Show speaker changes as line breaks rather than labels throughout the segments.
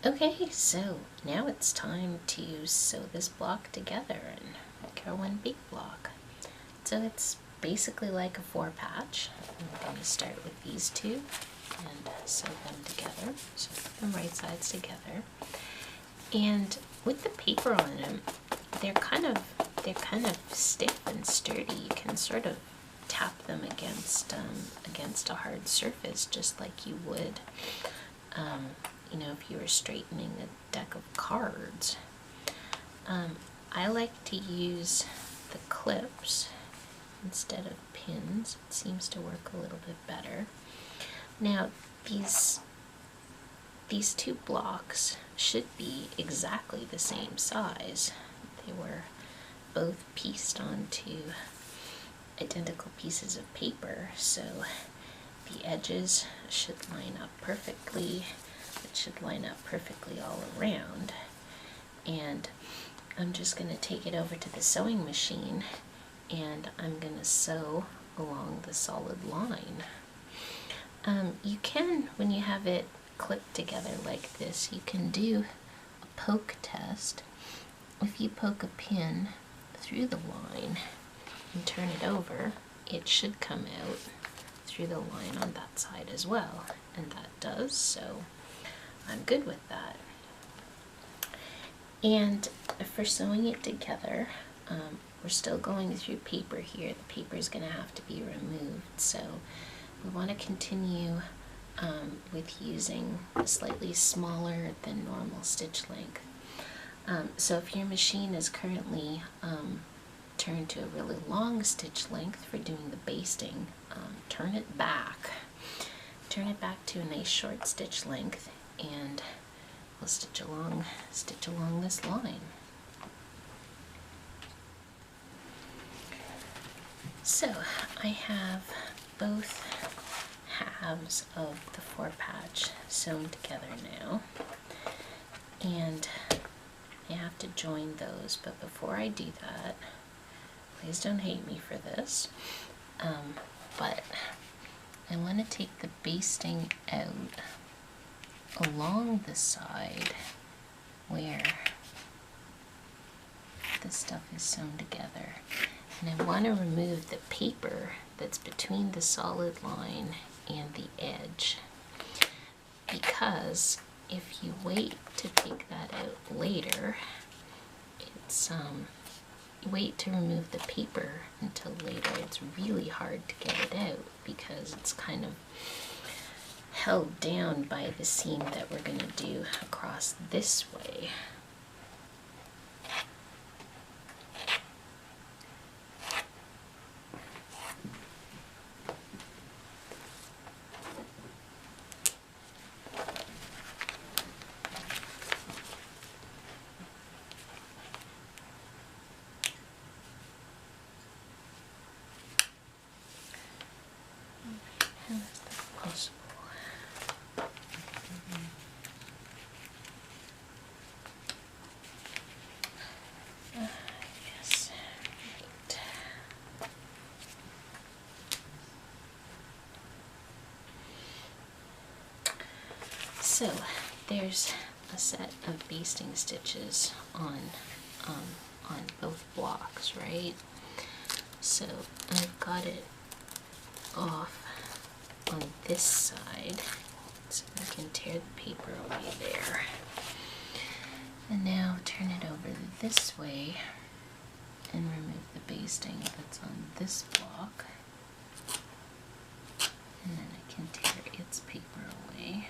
Okay, so now it's time to sew this block together and make our one big block. So it's basically like a 4-patch. I'm going to start with these two and sew them together. So put them right sides together. And with the paper on them, they're kind of stiff and sturdy. You can sort of tap them against a hard surface, just like you would, if you were straightening a deck of cards. I like to use the clips instead of pins. It seems to work a little bit better. Now these two blocks should be exactly the same size. They were both pieced onto identical pieces of paper, so the edges should line up perfectly. It should line up perfectly all around. And I'm just going to take it over to the sewing machine and I'm going to sew along the solid line. You can, when you have it clipped together like this, you can do a poke test. If you poke a pin through the line and turn it over, it should come out through the line on that side as well, and that does, so I'm good with that. And for sewing it together, we're still going through paper here. The paper is going to have to be removed, so we want to continue with using a slightly smaller than normal stitch length. So if your machine is currently turned to a really long stitch length for doing the basting, turn it back to a nice short stitch length, and we'll stitch along this line. So I have both halves of the 4-patch sewn together now, and I have to join those, but before I do that, please don't hate me for this, but I want to take the basting out along the side where the stuff is sewn together, and I want to remove the paper that's between the solid line and the edge, because if you wait to take that out later, wait to remove the paper until later, it's really hard to get it out because it's kind of held down by the seam that we're going to do across this way. How is that possible? Yes, right. So there's a set of basting stitches on both blocks, right? So I've got it off on this side, so I can tear the paper away there. And now turn it over this way and remove the basting that's on this block. And then I can tear its paper away.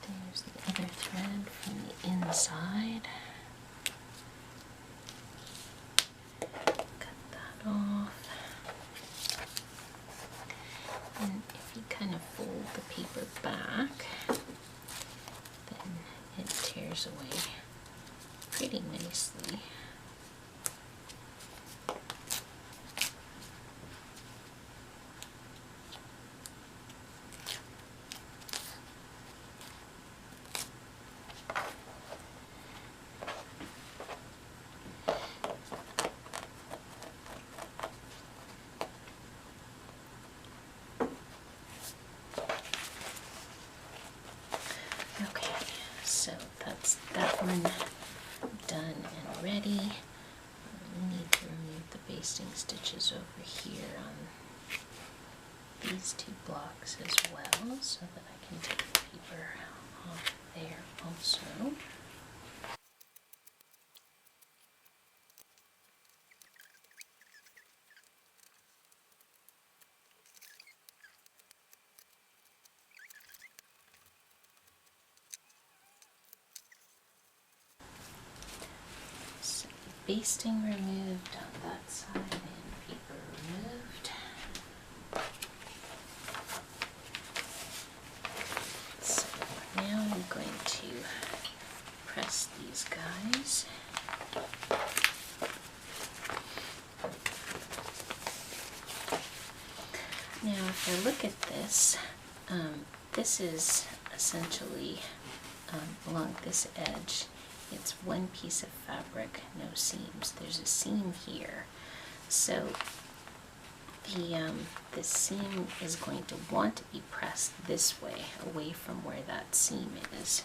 There's the other thread from the inside. Cut that off. And if you kind of fold the paper back, then it tears away pretty nicely. one done and ready. We need to remove the basting stitches over here on these two blocks as well, so that I can take the paper off there also. So basting removed on that side and paper removed. So now I'm going to press these guys. Now if I look at this, this is essentially along this edge, it's one piece of fabric, no seams. There's a seam here. So the seam is going to want to be pressed this way, away from where that seam is.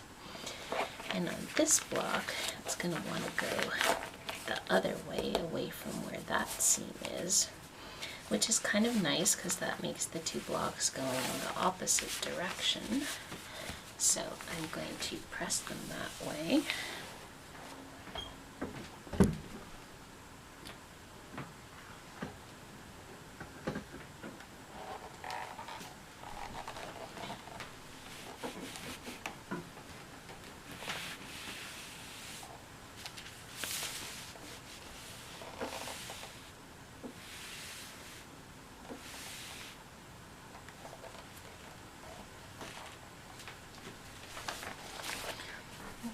And on this block, it's going to want to go the other way, away from where that seam is, which is kind of nice because that makes the two blocks going in the opposite direction. So I'm going to press them that way.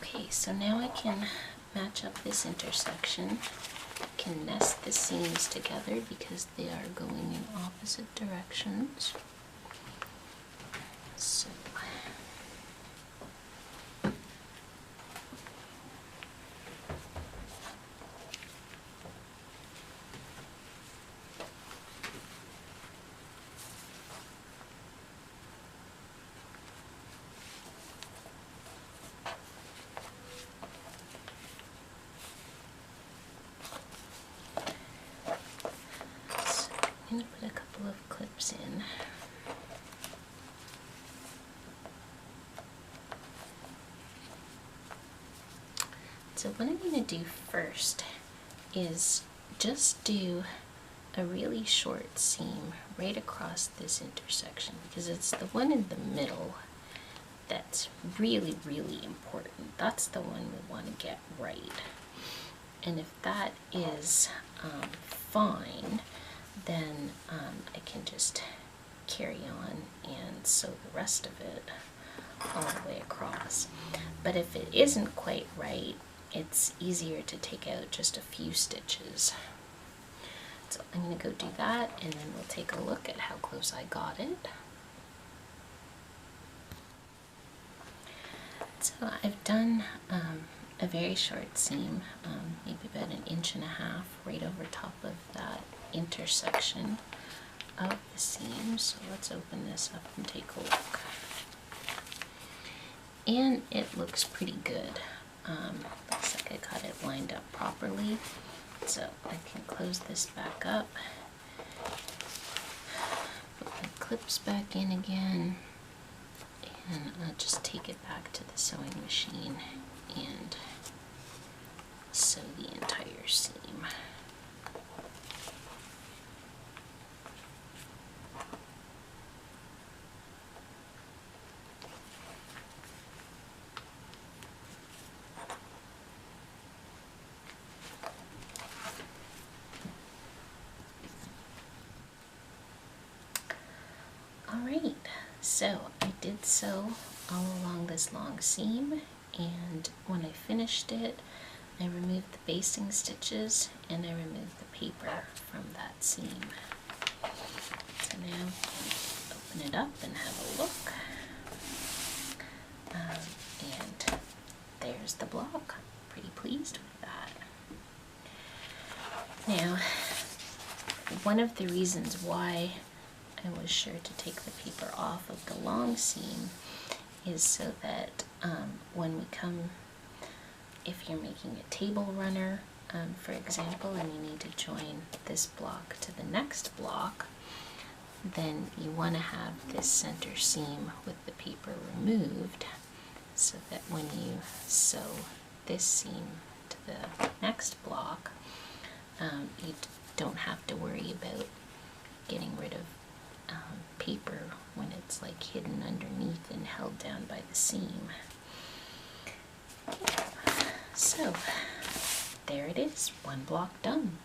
Okay, so now I can match up this intersection. I can nest the seams together because they are going in opposite directions. So I'm going to put a couple of clips in. So what I'm going to do first is just do a really short seam right across this intersection, because it's the one in the middle that's really, really important. That's the one we want to get right. And if that is fine, then I can just carry on and sew the rest of it all the way across. But if it isn't quite right, it's easier to take out just a few stitches. So I'm going to go do that, and then we'll take a look at how close I got it. So I've done a very short seam, maybe about 1.5 inches right over top of that intersection of the seam. So let's open this up and take a look. And it looks pretty good. Looks like I got it lined up properly. So I can close this back up, put my clips back in again, and I'll just take it back to the sewing machine and sew the entire seam. Alright, so I did sew all along this long seam, and when I finished it, I removed the basting stitches and I removed the paper from that seam. So now open it up and have a look. And there's the block. Pretty pleased with that. Now, one of the reasons why I was sure to take the paper off of the long seam is so that when we come if you're making a table runner, for example, and you need to join this block to the next block, then you want to have this center seam with the paper removed so that when you sew this seam to the next block, you don't have to worry about getting rid of paper when it's like hidden underneath and held down by the seam. So there it is, one block done.